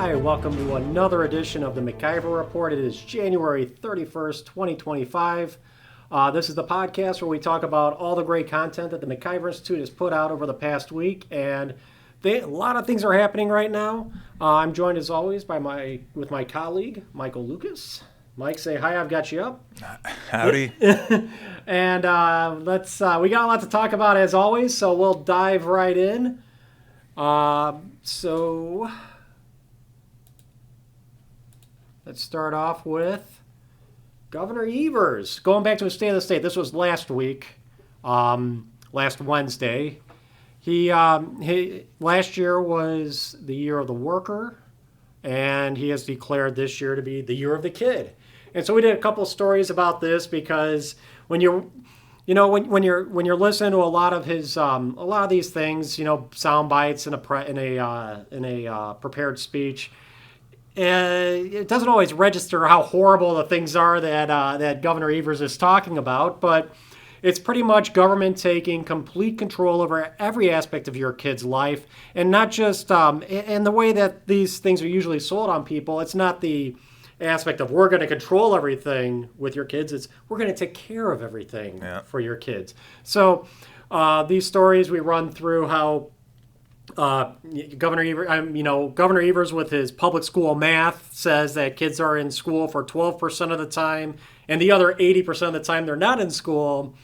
Hi, welcome to another edition of the MacIver Report. It is January 31st, 2025. This is the podcast where we talk about all the great content that the MacIver Institute has put out over the past week, and a lot of things are happening right now. I'm joined as always with my colleague, Michael Lucas. Mike, say hi, I've got you up. Howdy. And we got a lot to talk about as always, so we'll dive right in. Let's start off with Governor Evers. Going back to his State of the State. This was last week, last Wednesday. Last year was the year of the worker, and he has declared this year to be the year of the kid. And so we did a couple of stories about this because when you're listening to a lot of these things, sound bites in a prepared speech. It doesn't always register how horrible the things are that Governor Evers is talking about, but it's pretty much government taking complete control over every aspect of your kid's life, and not just in the way that these things are usually sold on people. It's not the aspect of we're going to control everything with your kids. It's we're going to take care of everything for your kids. So these stories we run through how Governor Evers with his public school math says that kids are in school for 12% of the time, and the other 80% of the time they're not in school.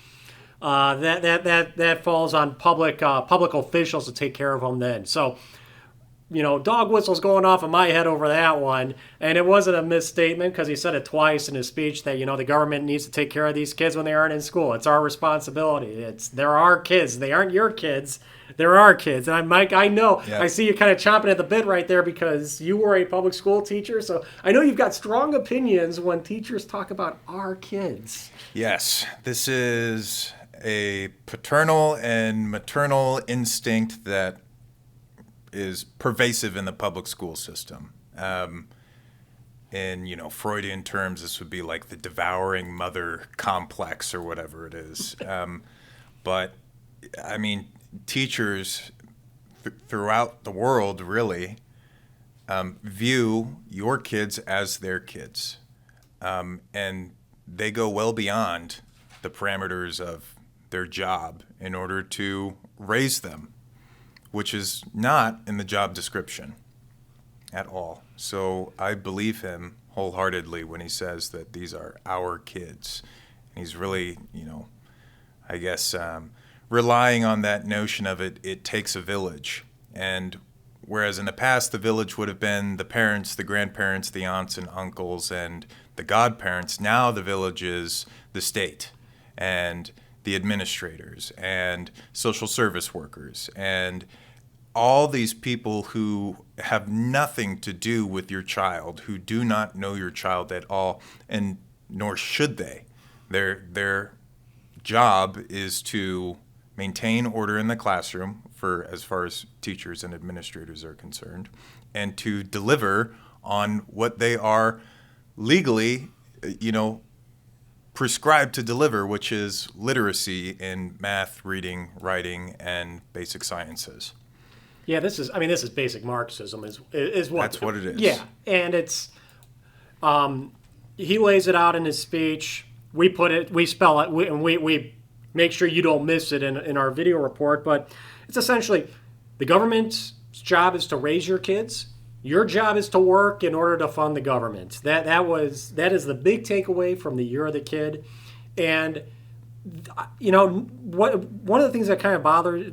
That falls on public officials to take care of them then. So, dog whistles going off in my head over that one, and it wasn't a misstatement because he said it twice in his speech that the government needs to take care of these kids when they aren't in school. It's our responsibility. They're our kids. They aren't your kids. They're our kids. And Mike, I know, I see you kind of chomping at the bit right there because you were a public school teacher. So I know you've got strong opinions when teachers talk about our kids. Yes, this is a paternal and maternal instinct that is pervasive in the public school system. In Freudian terms, this would be like the devouring mother complex or whatever it is. But I mean, teachers throughout the world really view your kids as their kids, and they go well beyond the parameters of their job in order to raise them, which is not in the job description at all. So I believe him wholeheartedly when he says that these are our kids. He's really, I guess, relying on that notion of it takes a village. And whereas in the past the village would have been the parents, the grandparents, the aunts and uncles, and the godparents, now the village is the state and the administrators and social service workers and all these people who have nothing to do with your child, who do not know your child at all, and nor should they. Their job is to maintain order in the classroom for as far as teachers and administrators are concerned, and to deliver on what they are legally, prescribed to deliver, which is literacy in math, reading, writing, and basic sciences. Yeah, this is basic Marxism is what That's what it is. Yeah, and it's he lays it out in his speech. We spell it, and we make sure you don't miss it in our video report. But it's essentially the government's job is to raise your kids. Your job is to work in order to fund the government. That is the big takeaway from the year of the kid. And one of the things that kind of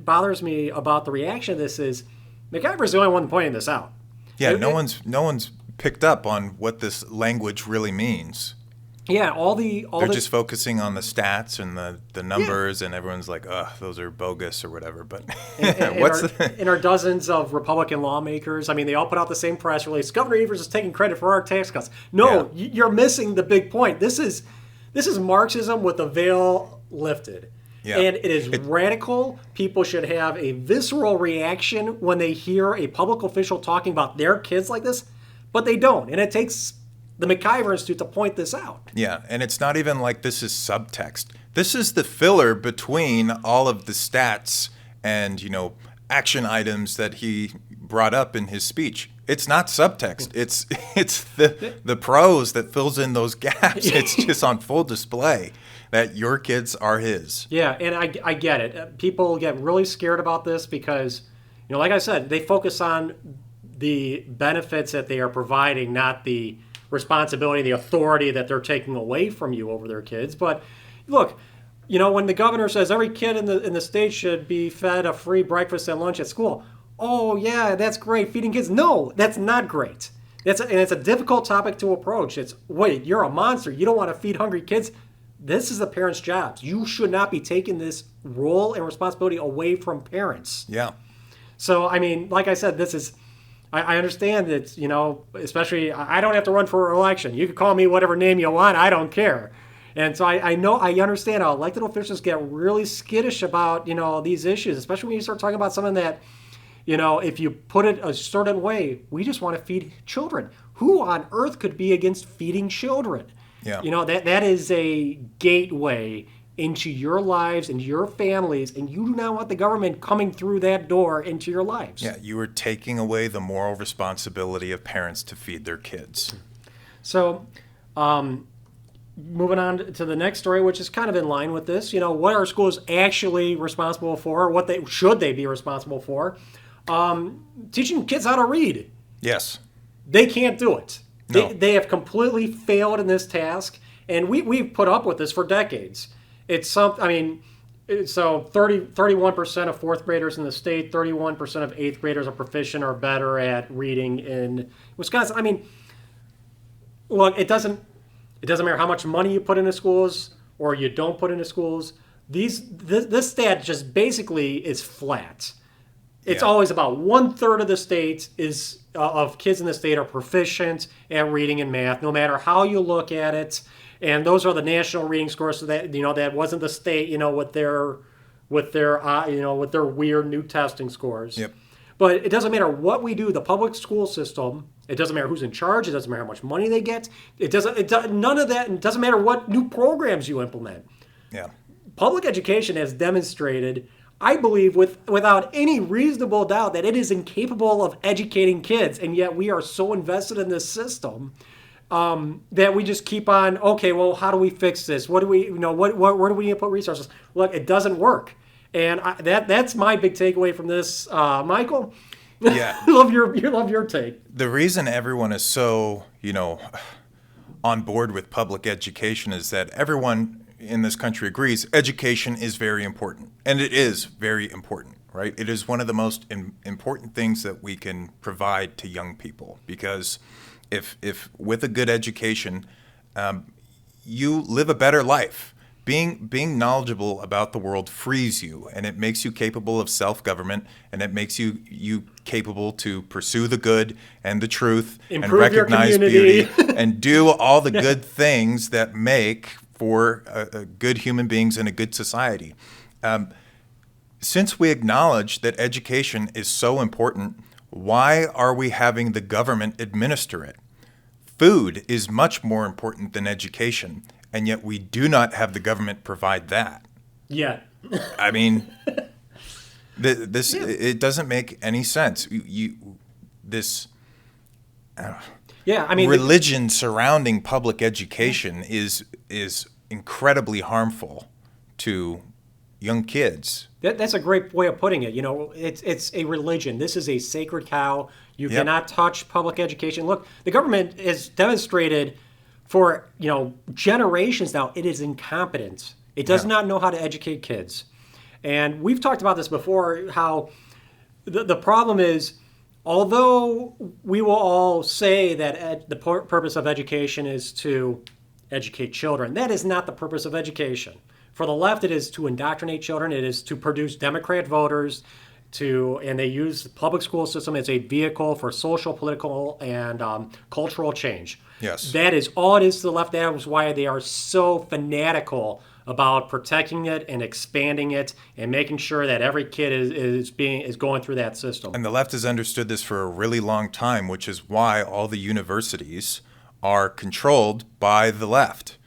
bothers me about the reaction of this is MacIver's the only one pointing this out. Yeah, no one's picked up on what this language really means. Yeah, they're just focusing on the stats and the numbers, and everyone's like, "Ugh, those are bogus" or whatever. But in our dozens of Republican lawmakers, they all put out the same press release. Governor Evers is taking credit for our tax cuts. No, you're missing the big point. This is Marxism with the veil lifted. Yeah. And it is radical. People should have a visceral reaction when they hear a public official talking about their kids like this, but they don't. And it takes the MacIver Institute to point this out. Yeah, and it's not even like this is subtext. This is the filler between all of the stats and, action items that he brought up in his speech. It's not subtext. It's the prose that fills in those gaps. It's just on full display that your kids are his. Yeah, and I get it. People get really scared about this because, like I said, they focus on the benefits that they are providing, not the responsibility, the authority that they're taking away from you over their kids. But look, when the governor says every kid in the state should be fed a free breakfast and lunch at school, oh yeah, that's great, feeding kids. No, that's not great. And it's a difficult topic to approach. It's, wait, you're a monster. You don't want to feed hungry kids. This is the parents' jobs. You should not be taking this role and responsibility away from parents. Yeah. So, I mean, like I said, I understand that, especially, I don't have to run for election. You can call me whatever name you want. I don't care. And so I understand how elected officials get really skittish about, these issues, especially when you start talking about something that, if you put it a certain way, we just want to feed children. Who on earth could be against feeding children? Yeah. That is a gateway into your lives and your families, and you do not want the government coming through that door into your lives. Yeah, you are taking away the moral responsibility of parents to feed their kids. So, moving on to the next story, which is kind of in line with this, what are schools actually responsible for? What should they be responsible for? Teaching kids how to read. Yes. They can't do it. No. They have completely failed in this task, and we've put up with this for decades. It's so 31% of fourth graders in the state, 31% of eighth graders are proficient or better at reading in Wisconsin. I mean, look, it doesn't matter how much money you put into schools or you don't put into schools. This stat just basically is flat. It's always about 1/3 of the state of kids in the state are proficient at reading and math, no matter how you look at it. And those are the national reading scores. So that that wasn't the state, with their weird new testing scores. Yep. But it doesn't matter what we do. The public school system. It doesn't matter who's in charge. It doesn't matter how much money they get. None of that. It doesn't matter what new programs you implement. Yeah. Public education has demonstrated, I believe, without any reasonable doubt, that it is incapable of educating kids, and yet we are so invested in this system that we just keep on. Okay, well, how do we fix this? What do we, where do we need to put resources? Look, it doesn't work, and that's my big takeaway from this, Michael. Yeah, love your take. The reason everyone is so on board with public education is that everyone in this country agrees education is very important. And it is very important, right? It is one of the most important things that we can provide to young people, because if with a good education, you live a better life. Being knowledgeable about the world frees you, and it makes you capable of self-government, and it makes you capable to pursue the good and the truth, Improve and recognize your community. beauty and do all the good things that make for good human beings in a good society. Since we acknowledge that education is so important, why are we having the government administer it? Food is much more important than education, and yet we do not have the government provide that. Yeah. I mean, it doesn't make any sense. Religion surrounding public education is incredibly harmful to young kids. That's a great way of putting it. It's a religion. This is a sacred cow. You cannot touch public education. Look, the government has demonstrated for generations now it is incompetent. It does not know how to educate kids. And we've talked about this before, how the problem is, although we will all say that the purpose of education is to educate children, that is not the purpose of education. For the left, it is to indoctrinate children. It is to produce Democrat voters, and they use the public school system as a vehicle for social, political, and cultural change. Yes. That is all it is to the left. That is why they are so fanatical about protecting it and expanding it and making sure that every kid is going through that system. And the left has understood this for a really long time, which is why all the universities are controlled by the left.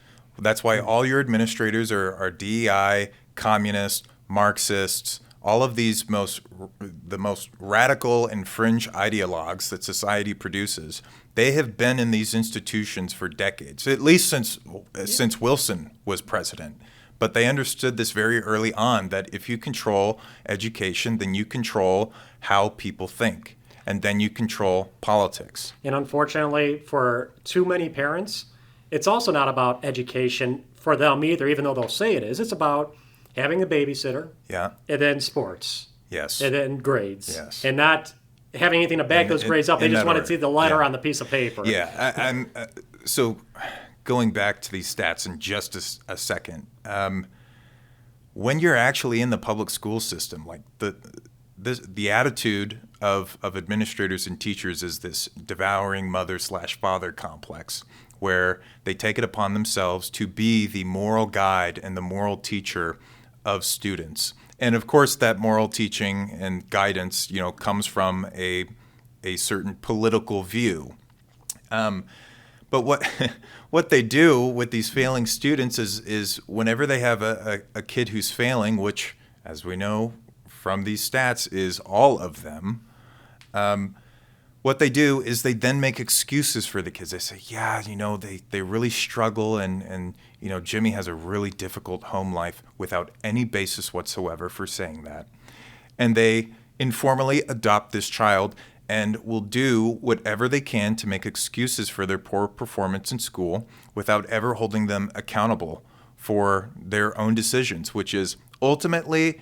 That's why all your administrators are DEI, communists, Marxists, all of the most radical and fringe ideologues that society produces, they have been in these institutions for decades, at least since Wilson was president. But they understood this very early on, that if you control education, then you control how people think, and then you control politics. And unfortunately, for too many parents, it's also not about education for them either, even though they'll say it is. It's about having a babysitter, Yeah. and then sports, Yes. and then grades, Yes. and not having anything to back those grades up. They in just that want to order. see the letter Yeah. on the piece of paper. Yeah. I'm so going back to these stats in just a second. When you're actually in the public school system, like the attitude of administrators and teachers is this devouring mother/father complex, where they take it upon themselves to be the moral guide and the moral teacher of students. And of course, that moral teaching and guidance, comes from a certain political view. But what they do with these failing students is whenever they have a kid who's failing, which, as we know from these stats, is all of them, what they do is they then make excuses for the kids. They say, yeah, they really struggle, and Jimmy has a really difficult home life, without any basis whatsoever for saying that. And they informally adopt this child and will do whatever they can to make excuses for their poor performance in school without ever holding them accountable for their own decisions, which is ultimately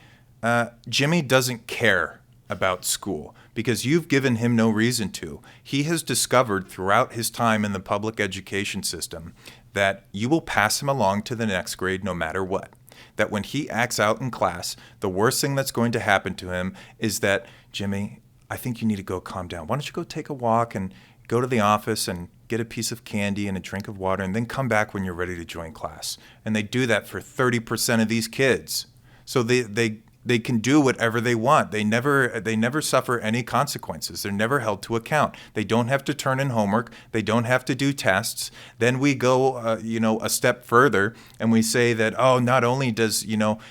Jimmy doesn't care about school because you've given him no reason to. He has discovered throughout his time in the public education system that you will pass him along to the next grade no matter what. That when he acts out in class, the worst thing that's going to happen to him is that, Jimmy, I think you need to go calm down. Why don't you go take a walk and go to the office and get a piece of candy and a drink of water, and then come back when you're ready to join class. And they do that for 30% of these kids. So they can do whatever they want. They never suffer any consequences. They're never held to account. They don't have to turn in homework. They don't have to do tests. Then we go, a step further, and we say that, not only does,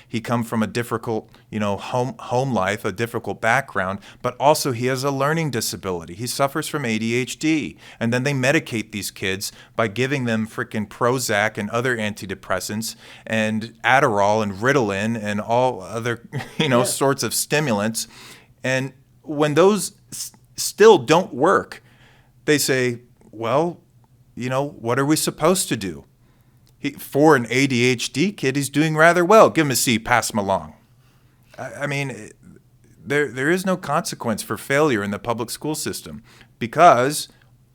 he come from a difficult, home life, a difficult background, but also he has a learning disability. He suffers from ADHD. And then they medicate these kids by giving them freaking Prozac and other antidepressants and Adderall and Ritalin and all other sorts of stimulants. And when those still don't work, they say, well, what are we supposed to do? For an ADHD kid, he's doing rather well. Give him a C, pass him along. I mean, there is no consequence for failure in the public school system because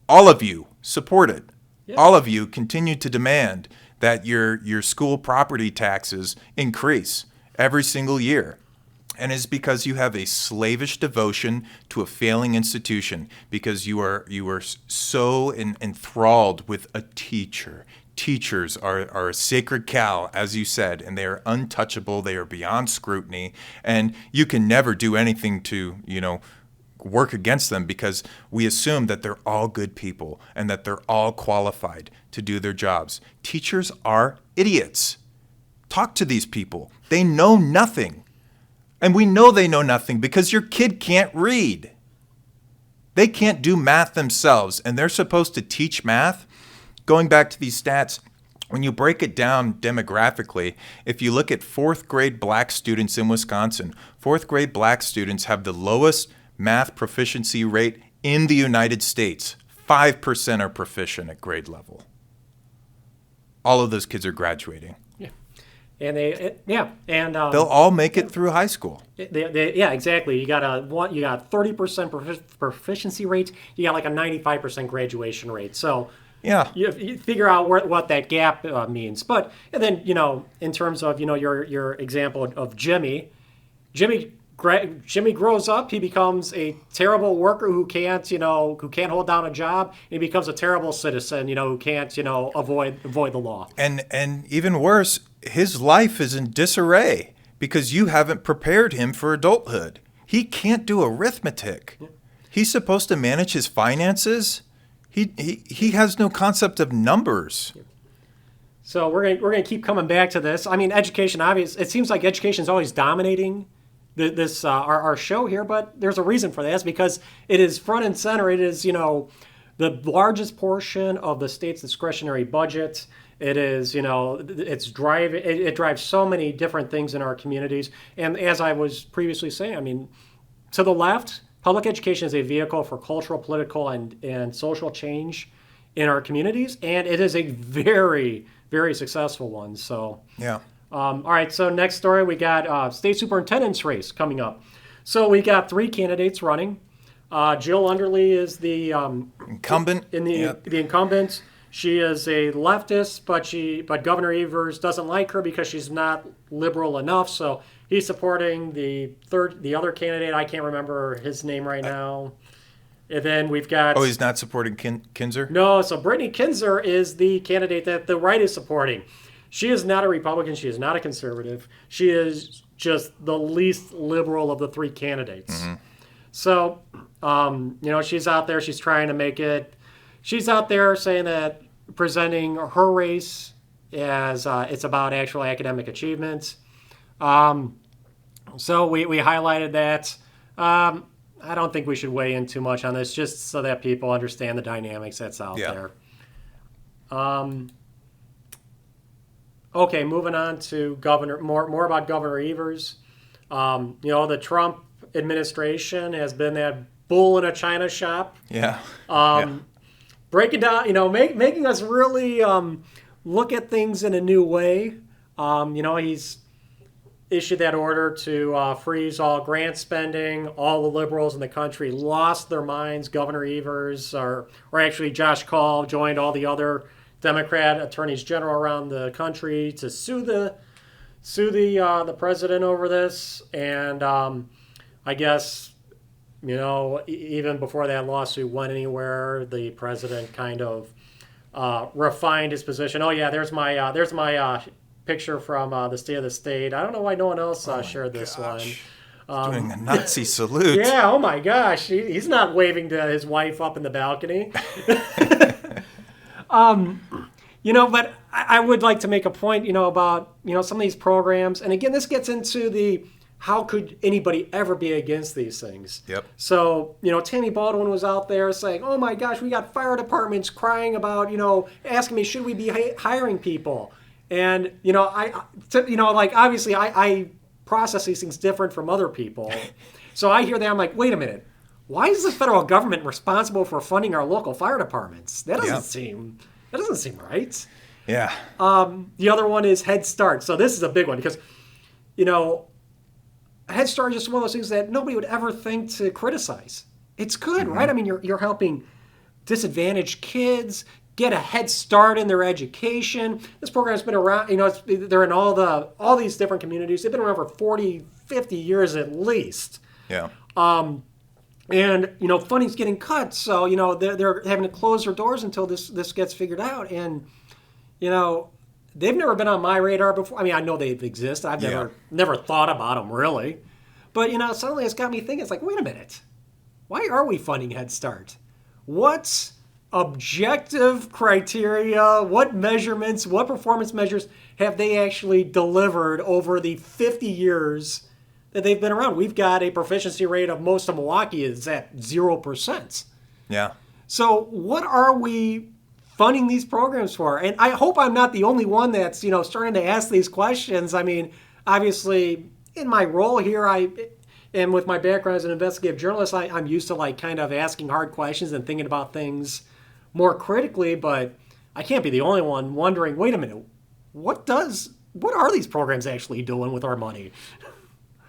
all of you support it. Yeah. All of you continue to demand that your school property taxes increase every single year. And it's because you have a slavish devotion to a failing institution, because you are so enthralled with a teacher. Teachers are a sacred cow, as you said, and they are untouchable. They are beyond scrutiny, and you can never do anything to, work against them, because we assume that they're all good people and that they're all qualified to do their jobs. Teachers are idiots. Talk to these people. They know nothing. And we know they know nothing because your kid can't read. They can't do math themselves, and they're supposed to teach math. Going back to these stats, when you break it down demographically, if you look at fourth grade black students in Wisconsin, fourth grade black students have the lowest math proficiency rate in the United States. 5% are proficient at grade level. All of those kids are graduating. And they'll all make it through high school. Yeah, exactly. You got 30% proficiency rate. You got like a 95% graduation rate. So yeah, you figure out what that gap means. But and then in terms of your example of Jimmy grows up. He becomes a terrible worker who can't hold down a job. And he becomes a terrible citizen. Who can't avoid the law. And even worse, his life is in disarray because you haven't prepared him for adulthood. He can't do arithmetic. Yeah. He's supposed to manage his finances. He has no concept of numbers. Yeah. So we're gonna keep coming back to this. I mean, education. Obviously, it seems like education is always dominating this our show here, but there's a reason for that. It's because it is front and center. It is, the largest portion of the state's discretionary budget. It is, it drives so many different things in our communities. And as I was previously saying, I mean, to the left, public education is a vehicle for cultural, political, and social change in our communities, and it is a very, very successful one. So, Yeah. all right, so next story, we got state superintendent's race coming up. So we got 3 candidates running. Jill Underly is the Incumbent. the incumbent. She is a leftist, but Governor Evers doesn't like her because she's not liberal enough. So he's supporting the other candidate. I can't remember his name right now. And then we've got. Oh, he's not supporting Kinser? No, so Brittany Kinser is the candidate that the right is supporting. She is not a Republican. She is not a conservative. She is just the least liberal of the 3 candidates. Mm-hmm. So, she's out there. She's trying to make it. She's out there saying that presenting her race as it's about actual academic achievements. So we highlighted that. I don't think we should weigh in too much on this, just so that people understand the dynamics that's out there. Okay, moving on to more about Governor Evers. The Trump administration has been that bull in a china shop. Yeah. Breaking down, making us really look at things in a new way. He's issued that order to freeze all grant spending. All the liberals in the country lost their minds. Governor Evers, or actually Josh Call, joined all the other Democrat attorneys general around the country to sue the president over this. And I guess, even before that lawsuit went anywhere, the president kind of refined his position. Oh yeah, there's my picture from the State of the State. I don't know why no one else shared this one. Doing a Nazi salute. Yeah, oh my gosh. He's not waving to his wife up in the balcony. But I would like to make a point, about, some of these programs. And again, this gets into the how could anybody ever be against these things? Yep. So, Tammy Baldwin was out there saying, oh my gosh, we got fire departments crying about, asking me, should we be hiring people? And, obviously I process these things different from other people. So I hear that, I'm like, wait a minute. Why is the federal government responsible for funding our local fire departments? That doesn't seem right. Yeah. The other one is Head Start. So this is a big one because, Head Start is just one of those things that nobody would ever think to criticize. It's good, right? I mean, you're helping disadvantaged kids get a head start in their education. This program has been around, they're in all these different communities. They've been around for 40, 50 years at least. Yeah. And, funding's getting cut. So, they're having to close their doors until this gets figured out. And, they've never been on my radar before. I mean, I know they exist. I've never thought about them, really. But, suddenly it's got me thinking, it's like, wait a minute. Why are we funding Head Start? What objective criteria, what measurements, what performance measures have they actually delivered over the 50 years that they've been around? We've got a proficiency rate of most of Milwaukee is at 0%. Yeah. So what are we funding these programs for? And I hope I'm not the only one that's, starting to ask these questions. I mean, obviously, in my role here, and with my background as an investigative journalist, I'm used to kind of asking hard questions and thinking about things more critically, but I can't be the only one wondering, wait a minute, what are these programs actually doing with our money?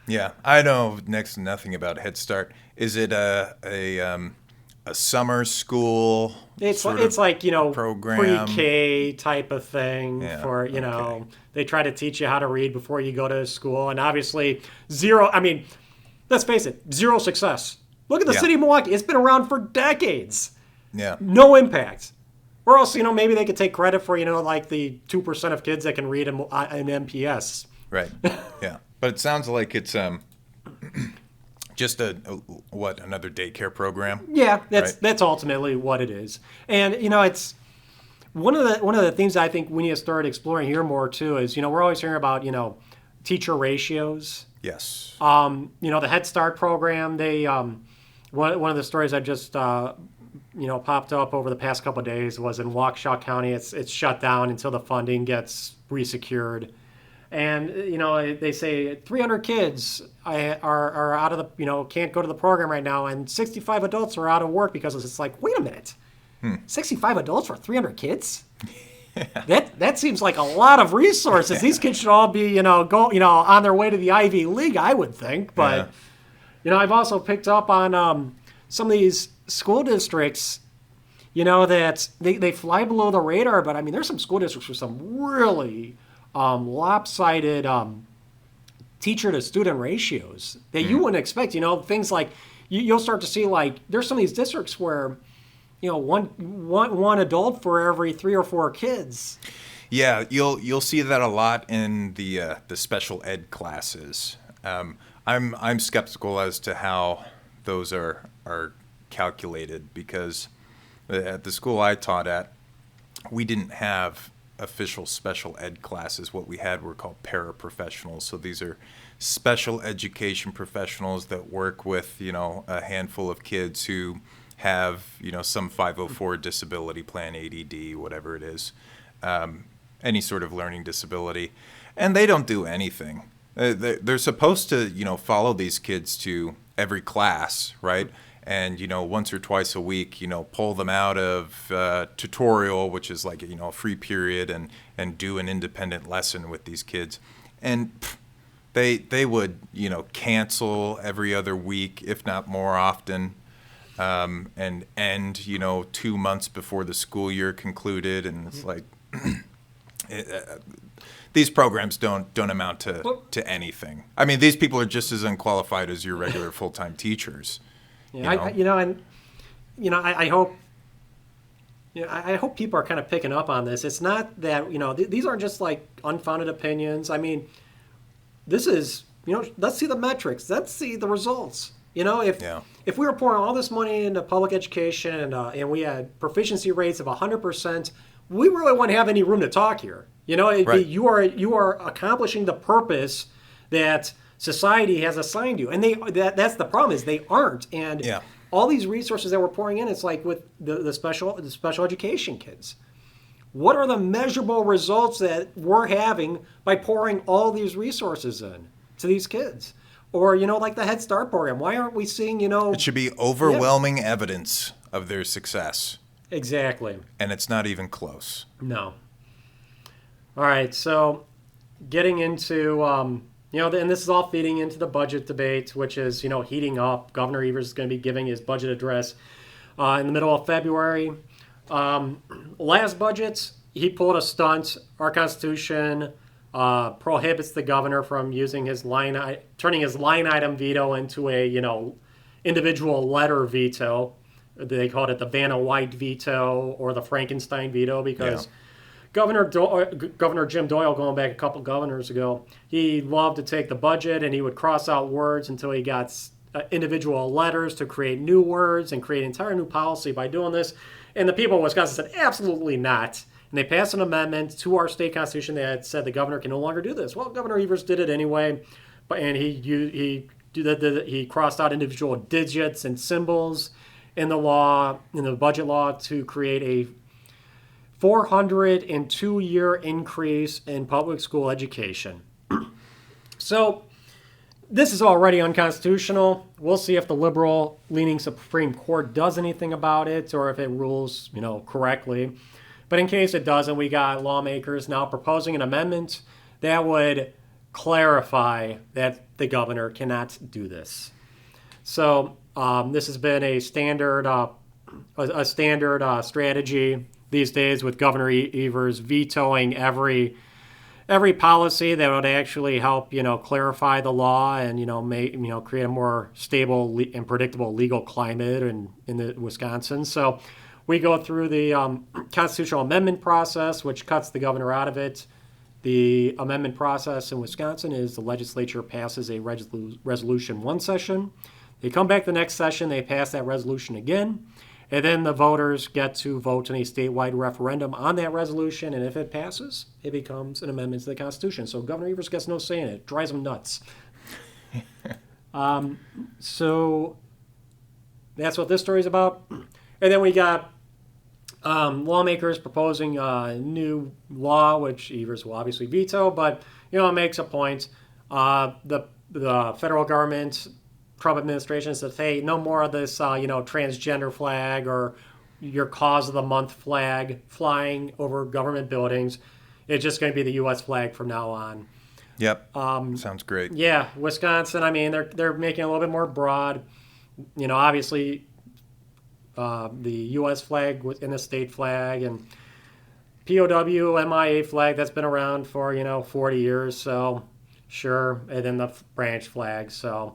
Yeah, I know next to nothing about Head Start. Is it a summer school? It's like program? pre-K type of thing for okay. They try to teach you how to read before you go to school, and obviously zero. I mean, let's face it, zero success. Look at the city of Milwaukee; it's been around for decades. Yeah, no impact. Or else maybe they could take credit for like the 2% of kids that can read an MPS. Right. Yeah, but it sounds like it's just another daycare program? Yeah, that's ultimately what it is. And it's one of the things I think we need to start exploring here more too is we're always hearing about teacher ratios. Yes. The Head Start program, they one of the stories I just popped up over the past couple of days was in Waukesha County. It's shut down until the funding gets resecured. And, they say 300 kids are out of the, can't go to the program right now, and 65 adults are out of work because it's like, wait a minute, 65 adults for 300 kids? That seems like a lot of resources. These kids should all be, on their way to the Ivy League, I would think. But, I've also picked up on some of these school districts, that they fly below the radar. But, I mean, there's some school districts with some really lopsided teacher-to-student ratios that you wouldn't expect. Things like you'll start to see, like, there's some of these districts where one adult for every 3 or 4 kids. Yeah, you'll see that a lot in the special ed classes. I'm skeptical as to how those are calculated, because at the school I taught at, we didn't have official special ed classes. What we had were called paraprofessionals. So these are special education professionals that work with a handful of kids who have, some 504 disability plan, ADD, whatever it is, any sort of learning disability. And they don't do anything. They're supposed to, follow these kids to every class, right? And, once or twice a week, pull them out of tutorial, which is like, a free period, and do an independent lesson with these kids. And they would, cancel every other week, if not more often. And end, 2 months before the school year concluded, and it's like these programs don't amount to anything. I mean, these people are just as unqualified as your regular full-time teachers. Yeah, I hope. I hope people are kind of picking up on this. It's not that these aren't just like unfounded opinions. I mean, this is let's see the metrics. Let's see the results. If we were pouring all this money into public education and we had proficiency rates of 100%, we really wouldn't have any room to talk here. Right. You are accomplishing the purpose that society has assigned you, and that's the problem, is they aren't. And all these resources that we're pouring in, it's like with the special education kids. What are the measurable results that we're having by pouring all these resources in to these kids? Or, like the Head Start program. Why aren't we seeing, It should be overwhelming evidence of their success. Exactly. And it's not even close. No. All right, so getting into, and this is all feeding into the budget debate, which is, heating up. Governor Evers is going to be giving his budget address in the middle of February. Last budget, he pulled a stunt. Our Constitution prohibits the governor from using turning his line item veto into a individual letter veto. They called it the Vanna White veto or the Frankenstein veto because Governor Jim Doyle, going back a couple governors ago, he loved to take the budget and he would cross out words until he got individual letters to create new words and create entire new policy by doing this. And the people of Wisconsin said, absolutely not. And they passed an amendment to our state constitution that said the governor can no longer do this. Well, Governor Evers did it anyway, and he crossed out individual digits and symbols in the budget law, to create a 402-year increase in public school education. So this is already unconstitutional. We'll see if the liberal-leaning Supreme Court does anything about it, or if it rules, correctly. But in case it doesn't, we got lawmakers now proposing an amendment that would clarify that the governor cannot do this. So this has been a standard strategy these days, with Governor Evers vetoing every policy that would actually help clarify the law and create a more stable and predictable legal climate in Wisconsin. So we go through the constitutional amendment process, which cuts the governor out of it. The amendment process in Wisconsin is the legislature passes a resolution one session. They come back the next session, they pass that resolution again, and then the voters get to vote in a statewide referendum on that resolution, and if it passes, it becomes an amendment to the Constitution. So Governor Evers gets no say in it. It drives him nuts. So that's what this story's about. And then we got lawmakers proposing a new law, which Evers will obviously veto, but it makes a point. The federal government, Trump administration says, hey, no more of this, transgender flag or your cause of the month flag flying over government buildings. It's just going to be the U.S. flag from now on. Yep. Sounds great. Yeah, Wisconsin. I mean, they're making it a little bit more broad. Obviously, the U.S. flag in the state flag and POW, MIA flag that's been around for 40 years. So sure, and then the branch flag. So,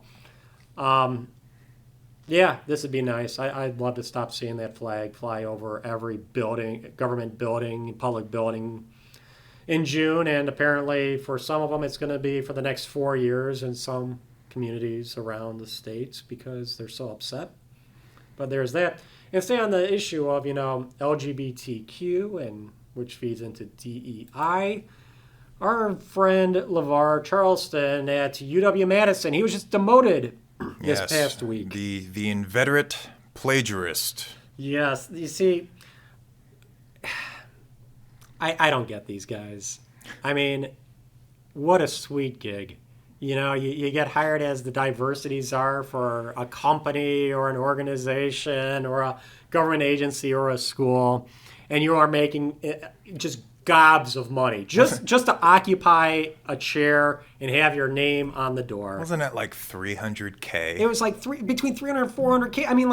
yeah, this would be nice. I'd love to stop seeing that flag fly over every building, government building, public building in June. And apparently for some of them, it's going to be for the next 4 years in some communities around the states because they're so upset. But there's that. And stay on the issue of, LGBTQ, and which feeds into DEI. Our friend LeVar Charleston at UW-Madison, he was just demoted this past week. The inveterate plagiarist. Yes. You see, I don't get these guys. I mean, what a sweet gig. You get hired as the diversity czar for a company or an organization or a government agency or a school, and you are making just gobs of money just to occupy a chair and have your name on the door. Wasn't it like $300K? It was like between $300 and $400K. I mean,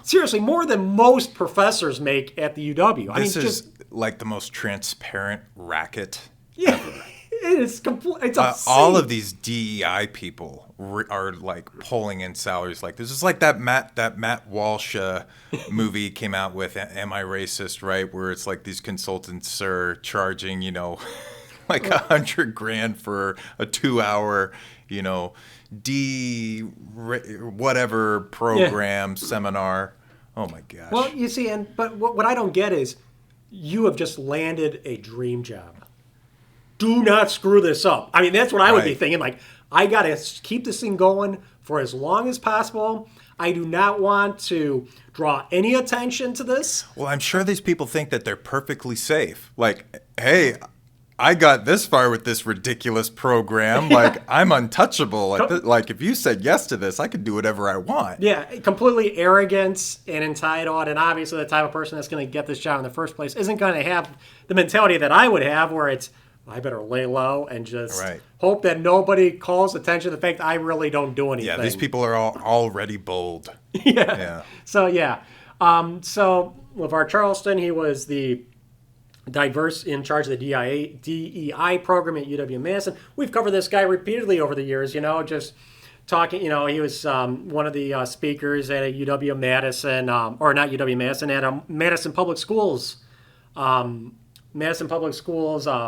seriously, more than most professors make at the UW. This is like the most transparent racket ever. It is complete. It's obscene. All of these DEI people are like pulling in salaries like this. It's like that Matt Waukesha movie came out with Am I Racist, right? Where it's like these consultants are charging, like $100,000 for a 2-hour, whatever program seminar. Oh my gosh. Well, you see, but what I don't get is you have just landed a dream job. Do not screw this up. I mean, that's what I would be thinking. Like, I got to keep this thing going for as long as possible. I do not want to draw any attention to this. Well, I'm sure these people think that they're perfectly safe. Like, hey, I got this far with this ridiculous program. Like, I'm untouchable. Like, if you said yes to this, I could do whatever I want. Yeah, completely arrogant and entitled. And obviously the type of person that's going to get this job in the first place isn't going to have the mentality that I would have where it's, I better lay low and just hope that nobody calls attention to the fact that I really don't do anything. Yeah, these people are already bold. Yeah. So LeVar Charleston, he was the in charge of the DEI program at UW-Madison. We've covered this guy repeatedly over the years, just talking, he was one of the speakers at a UW-Madison, or not UW-Madison, at a Madison Public Schools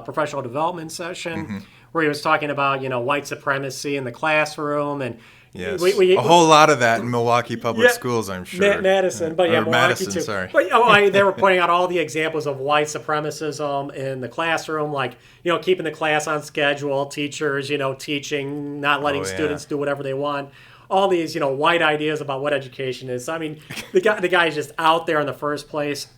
professional development session where he was talking about, white supremacy in the classroom. And yes, a whole lot of that in Milwaukee Public Schools, I'm sure. Madison, but Milwaukee Madison, too. Sorry. But they were pointing out all the examples of white supremacism in the classroom, like, keeping the class on schedule, teachers, teaching, not letting students do whatever they want. All these, white ideas about what education is. I mean, the guy's just out there in the first place.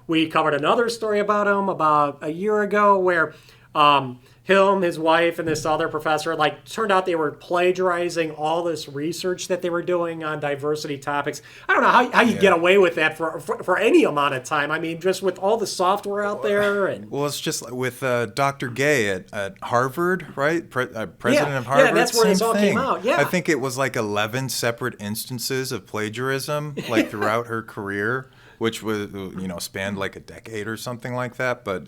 We covered another story about him about a year ago where him, his wife, and this other professor, turned out they were plagiarizing all this research that they were doing on diversity topics. I don't know how you get away with that for any amount of time. I mean, just with all the software out there. Well, it's just with Dr. Gay at Harvard, right? President of Harvard. Yeah, that's where this all came out. Yeah. I think it was 11 separate instances of plagiarism, throughout her career, which was, spanned a decade or something like that. But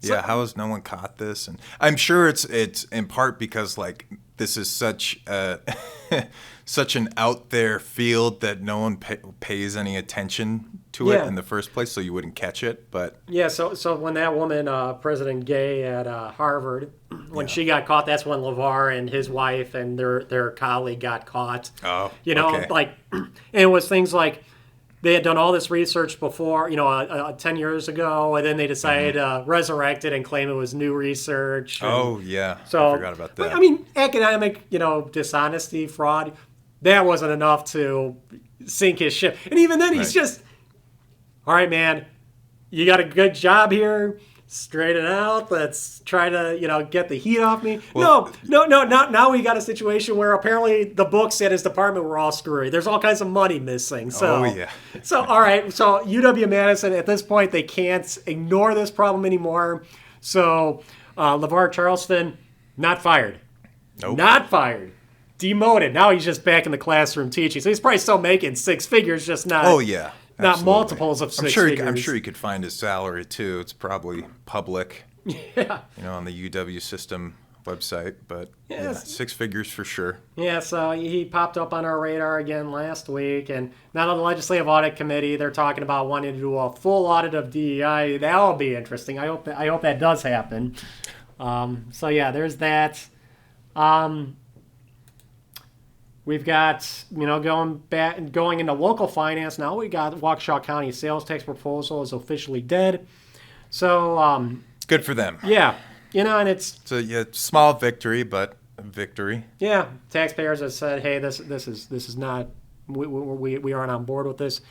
how has no one caught this? And I'm sure it's in part because this is such such an out there field that no one pays any attention to it in the first place, so you wouldn't catch it. But so when that woman, President Gay at Harvard, when she got caught, that's when LeVar and his wife and their colleague got caught. Oh, and it was things like, they had done all this research before, 10 years ago, and then they decided to resurrect it and claim it was new research. Oh, yeah. So I forgot about that. I mean, academic, dishonesty, fraud, that wasn't enough to sink his ship. And even then, he's just, all right, man, you got a good job here. Straighten out. Let's try to, get the heat off me. Well, No. Now we got a situation where apparently the books at his department were all screwy. There's all kinds of money missing. So, Oh, yeah. So, all right. So UW-Madison, at this point, they can't ignore this problem anymore. So LeVar Charleston, not fired. Nope. Not fired. Demoted. Now he's just back in the classroom teaching. So he's probably still making six figures, just not. Oh, yeah. Not Absolutely. multiples of six figures. I'm sure he could find his salary too. It's probably public, Yeah. on the UW system website. But Yes. 6 figures for sure. Yeah, so he popped up on our radar again last week. And now on the Legislative Audit Committee, they're talking about wanting to do a full audit of DEI. That'll be interesting. I hope that does happen. So yeah, there's that. We've got, going into local finance now. We got Waukesha County sales tax proposal is officially dead. So, Good for them. yeah, and it's, So yeah, small victory, but a victory. yeah, taxpayers have said, hey, this is not, we aren't on board with this.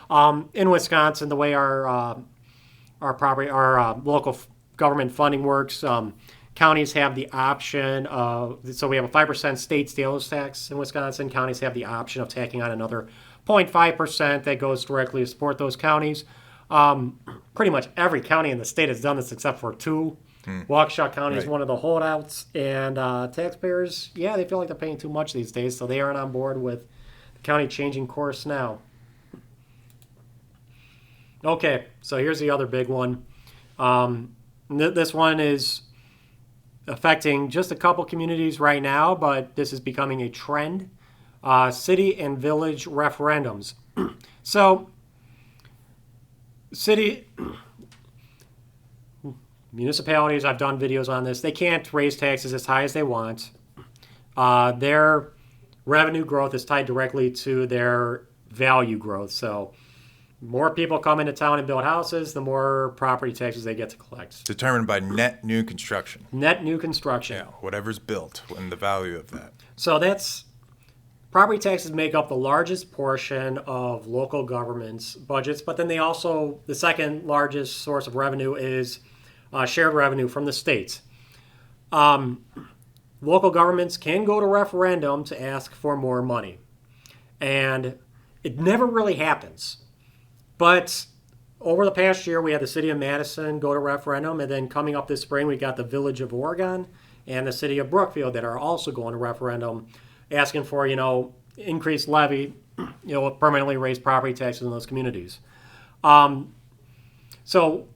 In Wisconsin, the way our local government funding works, counties have the option of, so we have a 5% state sales tax in Wisconsin. Counties have the option of tacking on another 0.5% that goes directly to support those counties. Pretty much every county in the state has done this except for 2. Waukesha County is Right. one of the holdouts, and taxpayers, they feel like they're paying too much these days, so they aren't on board with the county changing course now. Okay, so here's the other big one. This one is affecting just a couple communities right now, but this is becoming a trend. City and village referendums. So, municipalities, I've done videos on this, they can't raise taxes as high as they want. Their revenue growth is tied directly to their value growth. So, more people come into town and build houses, the more property taxes they get to collect. Determined by net new construction. Net new construction. Yeah, whatever's built and the value of that. So that's property taxes make up the largest portion of local government's budgets, but then the second largest source of revenue is shared revenue from the states. Local governments can go to referendum to ask for more money, and it never really happens. But over the past year, we had the city of Madison go to referendum, and then coming up this spring, we got the village of Oregon and the city of Brookfield that are also going to referendum, asking for, increased levy, permanently raise property taxes in those communities. So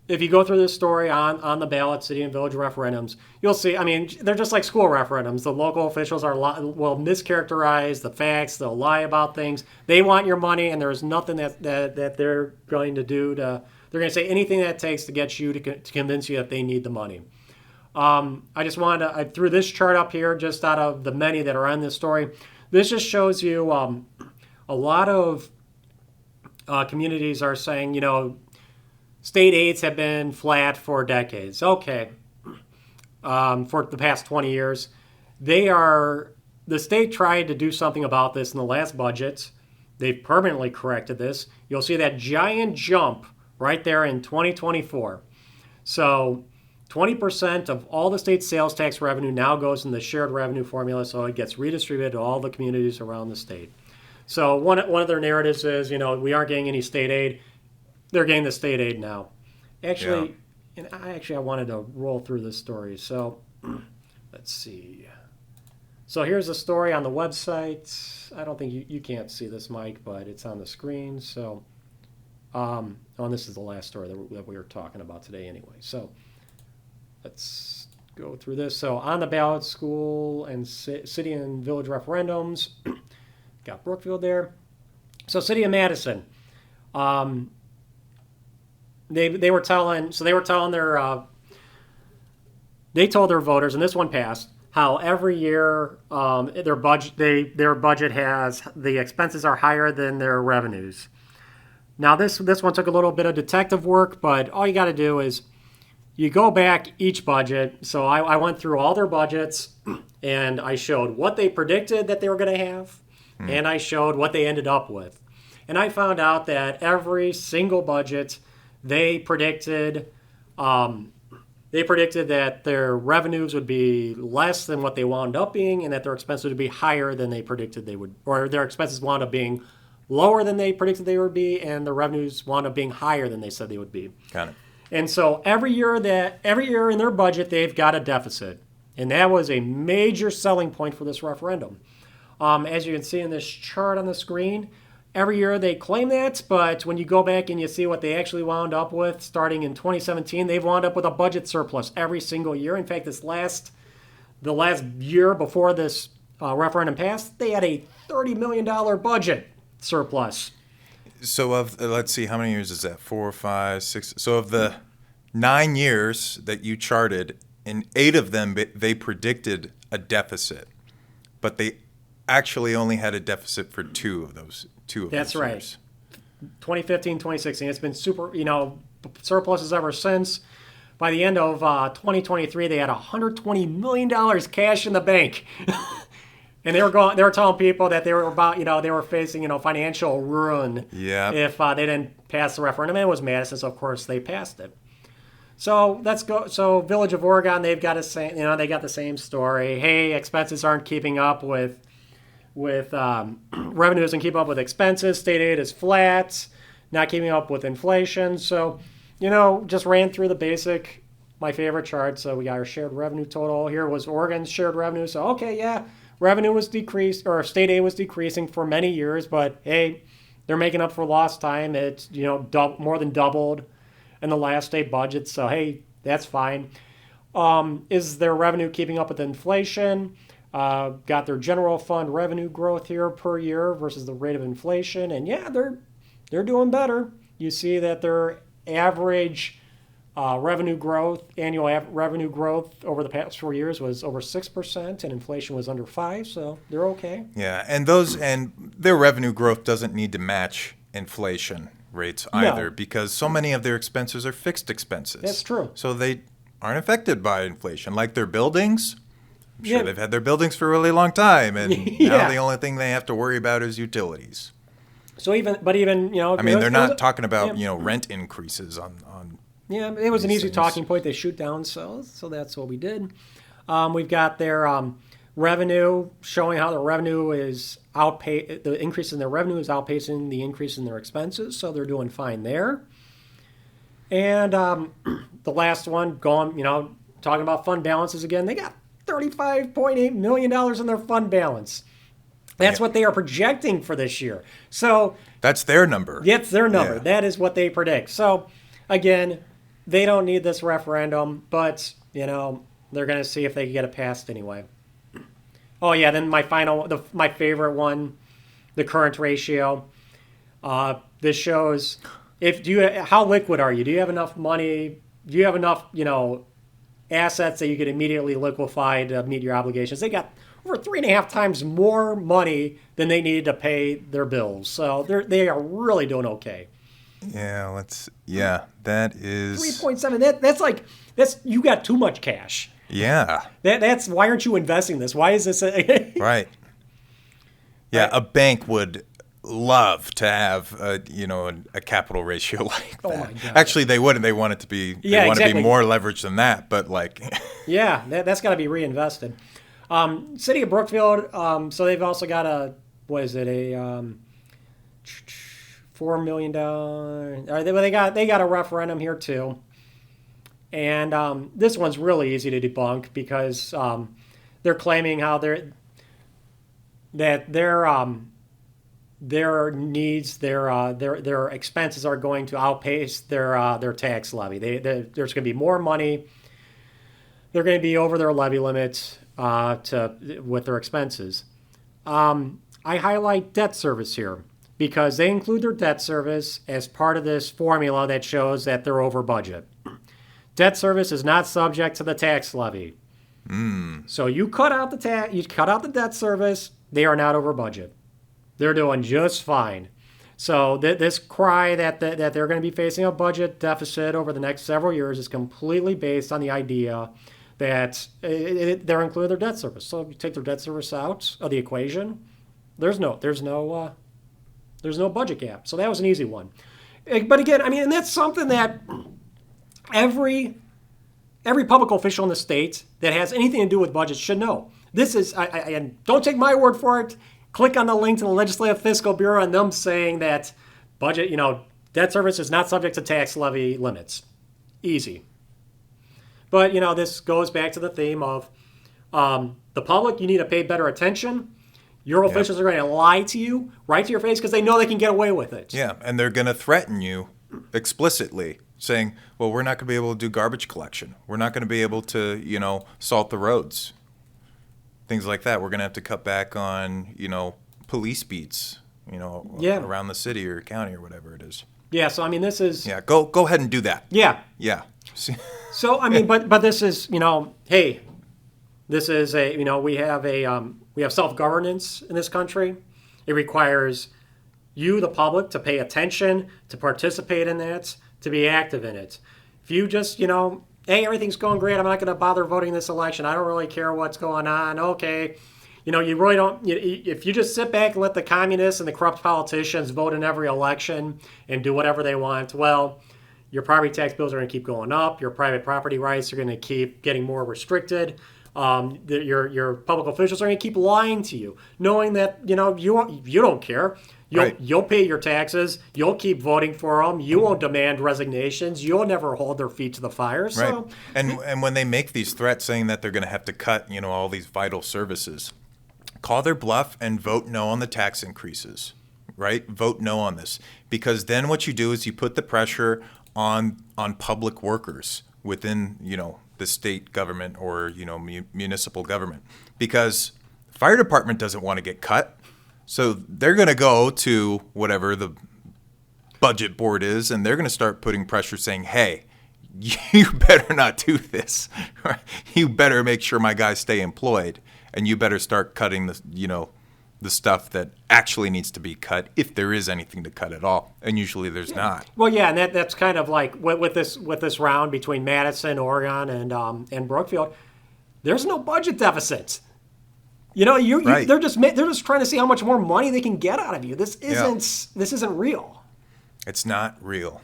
if you go through this story on the ballot, city and village referendums, you'll see, they're just like school referendums. The local officials will mischaracterize the facts. They'll lie about things. They want your money, and there's nothing that they're going to do they're going to say anything that it takes to get you to convince you that they need the money. I just wanted I threw this chart up here just out of the many that are on this story. This just shows you a lot of communities are saying, state aids have been flat for decades. Okay. For the past 20 years. The state tried to do something about this in the last budget. They've permanently corrected this. You'll see that giant jump right there in 2024. So 20% of all the state sales tax revenue now goes in the shared revenue formula, so it gets redistributed to all the communities around the state. So one of their narratives is, we aren't getting any state aid. They're getting the state aid now. Actually, and I wanted to roll through this story. So let's see. So here's the story on the website. I don't think you can't see this, Mike, but it's on the screen. So, and this is the last story that we were talking about today anyway. So let's go through this. So on the ballot, school and city and village referendums. Got Brookfield there. So city of Madison. They told their voters, and this one passed, how every year their budget has the expenses are higher than their revenues. Now this one took a little bit of detective work, but all you got to do is you go back each budget. So I went through all their budgets and I showed what they predicted that they were going to have, and I showed what they ended up with. And I found out that every single budget they predicted that their revenues would be less than what they wound up being, and that their expenses would be higher than they predicted they would, or their expenses wound up being lower than they predicted they would be, and the revenues wound up being higher than they said they would be. Got it. And so every year in their budget, they've got a deficit. And that was a major selling point for this referendum. As you can see in this chart on the screen, every year they claim that, but when you go back and you see what they actually wound up with, starting in 2017, they've wound up with a budget surplus every single year. In fact, the last year before this referendum passed, they had a $30 million budget surplus. So let's see, how many years is that? 4, 5, 6. So of the 9 years that you charted, in 8 of them they predicted a deficit, but they actually only had a deficit for 2 of those. That's right. Years. 2015, 2016. It's been surpluses ever since. By the end of 2023, they had $120 million cash in the bank. And they were telling people that they were facing, financial ruin if they didn't pass the referendum. And it was Madison, so of course they passed it. So let's go. So Village of Oregon, they've got they got the same story. Hey, expenses aren't keeping up with revenues and keep up with expenses. State aid is flat, not keeping up with inflation. So, just ran through my favorite chart. So we got our shared revenue total. Here was Oregon's shared revenue. So, okay, yeah. Revenue was decreased, or state aid was decreasing for many years, but hey, they're making up for lost time. It's more than doubled in the last state budget, so hey, that's fine. Is their revenue keeping up with inflation? Got their general fund revenue growth here per year versus the rate of inflation, and yeah, they're doing better. You see that their average revenue growth, annual revenue growth over the past 4 years was over 6%, and inflation was under 5%, so they're okay. Yeah, and their revenue growth doesn't need to match inflation rates either, because so many of their expenses are fixed expenses. That's true. So they aren't affected by inflation, like their buildings. I'm sure they've had their buildings for a really long time, and now the only thing they have to worry about is utilities. So even I mean, they're not talking about rent increases on. Yeah, it was an easy talking point. They shoot down, so that's what we did. We've got their revenue showing how the revenue is the increase in their revenue is outpacing the increase in their expenses, so they're doing fine there. And the last one, talking about fund balances again, they got $35.8 million in their fund balance. That's what they are projecting for this year. So that's their number. That's their number. Yeah. That is what they predict. So again, they don't need this referendum, but they're going to see if they can get it passed anyway. Oh yeah, then my favorite one, the current ratio. This shows how liquid are you? Do you have enough money? Do you have enough assets that you could immediately liquefy to meet your obligations? They got over 3.5 times more money than they needed to pay their bills, so they are really doing okay. Yeah, that is 3.7. That's you got too much cash. Yeah. That's why aren't you investing this? Why is this right? Yeah, a bank would love to have a capital ratio like that. Oh my God. Actually, they wouldn't. They want it to be. They want to be more leveraged than that. But yeah, that's got to be reinvested. City of Brookfield. So they've also got a $4 million. They got a referendum here too. And this one's really easy to debunk because they're claiming how their needs, their expenses are going to outpace their tax levy. There's going to be more money. They're going to be over their levy limits with their expenses. I highlight debt service here because they include their debt service as part of this formula that shows that they're over budget. Debt service is not subject to the tax levy. So you cut out you cut out the debt service, they are not over budget. They're doing just fine. So this cry that they're going to be facing a budget deficit over the next several years is completely based on the idea that they're including their debt service. So if you take their debt service out of the equation, there's no budget gap. So that was an easy one. But again, I mean, and that's something that every public official in the state that has anything to do with budgets should know. This is, and don't take my word for it. Click on the link to the Legislative Fiscal Bureau and them saying that budget, debt service is not subject to tax levy limits. Easy. But, this goes back to the theme of the public, you need to pay better attention. Your officials are going to lie to you right to your face because they know they can get away with it. Yeah, and they're going to threaten you explicitly, saying, well, we're not going to be able to do garbage collection. We're not going to be able to, salt the roads. Things like that. We're going to have to cut back on, police beats, around the city or county or whatever it is. Yeah, so I mean, this is... Yeah, go ahead and do that. Yeah. Yeah. So, I mean, but this is, hey, this is we have self-governance in this country. It requires you, the public, to pay attention, to participate in that, to be active in it. If you just, hey, everything's going great, I'm not going to bother voting this election, I don't really care what's going on, okay. You really don't, if you just sit back and let the communists and the corrupt politicians vote in every election and do whatever they want, well, your property tax bills are going to keep going up, your private property rights are going to keep getting more restricted, your public officials are going to keep lying to you, knowing that, you don't care. You'll pay your taxes. You'll keep voting for them. You won't demand resignations. You'll never hold their feet to the fire. So. Right. And when they make these threats saying that they're going to have to cut, all these vital services, call their bluff and vote no on the tax increases, right? Vote no on this. Because then what you do is you put the pressure on public workers within, the state government or, municipal government. Because the fire department doesn't want to get cut. So they're going to go to whatever the budget board is, and they're going to start putting pressure saying, hey, you better not do this. You better make sure my guys stay employed, and you better start cutting the stuff that actually needs to be cut, if there is anything to cut at all. And usually there's not. Well, yeah, and that's kind of like with this round between Madison, Oregon, and Brookfield, there's no budget deficit. Right. They're just trying to see how much more money they can get out of you. This isn't real. It's not real.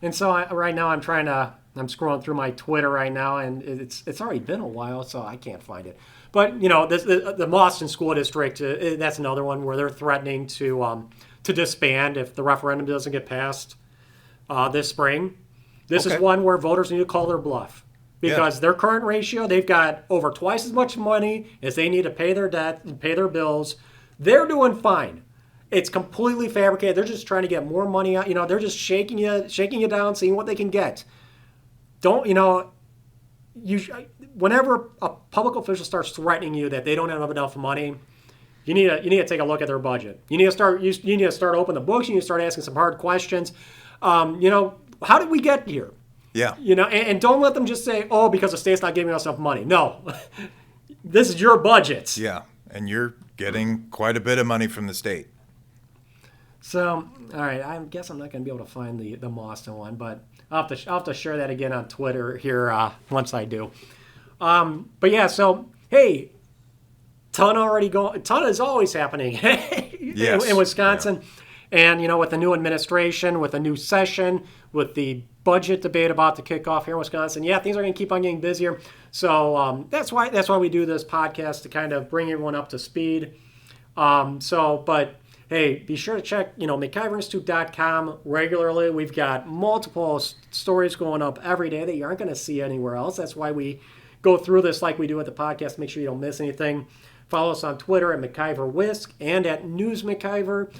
And so right now I'm scrolling through my Twitter right now, and it's already been a while, so I can't find it. But the Boston School District, that's another one where they're threatening to disband if the referendum doesn't get passed this spring. This is one where voters need to call their bluff. Because their current ratio, they've got over twice as much money as they need to pay their debt and pay their bills. They're doing fine. It's completely fabricated. They're just trying to get more money out. They're just shaking you down, seeing what they can get. Whenever a public official starts threatening you that they don't have enough money, you need to take a look at their budget. You need to start opening the books. You need to start asking some hard questions. How did we get here? Yeah. And don't let them just say, oh, because the state's not giving us enough money. No. This is your budget. Yeah. And you're getting quite a bit of money from the state. So, all right, I guess I'm not going to be able to find the Boston one, but I'll have to share that again on Twitter here once I do. But yeah, so, hey, ton is always happening in Wisconsin. Yeah. And, with the new administration, with a new session, with the budget debate about to kick off here in Wisconsin, things are going to keep on getting busier. So that's why we do this podcast, to kind of bring everyone up to speed. But hey, be sure to check, MacIverinstitute.com regularly. We've got multiple stories going up every day that you aren't going to see anywhere else. That's why we go through this like we do at the podcast. Make sure you don't miss anything. Follow us on Twitter at MacIverWhisk and at News MacIver.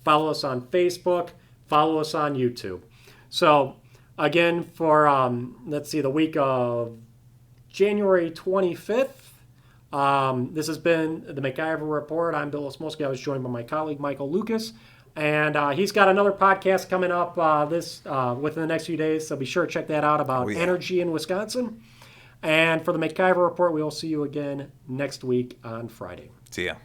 Follow us on Facebook. Follow us on YouTube. So, again, for, the week of January 25th, this has been the MacIver Report. I'm Bill Osmulski. I was joined by my colleague, Michael Lucas. And he's got another podcast coming up within the next few days, so be sure to check that out about energy in Wisconsin. And for the MacIver report, we will see you again next week on Friday. See ya.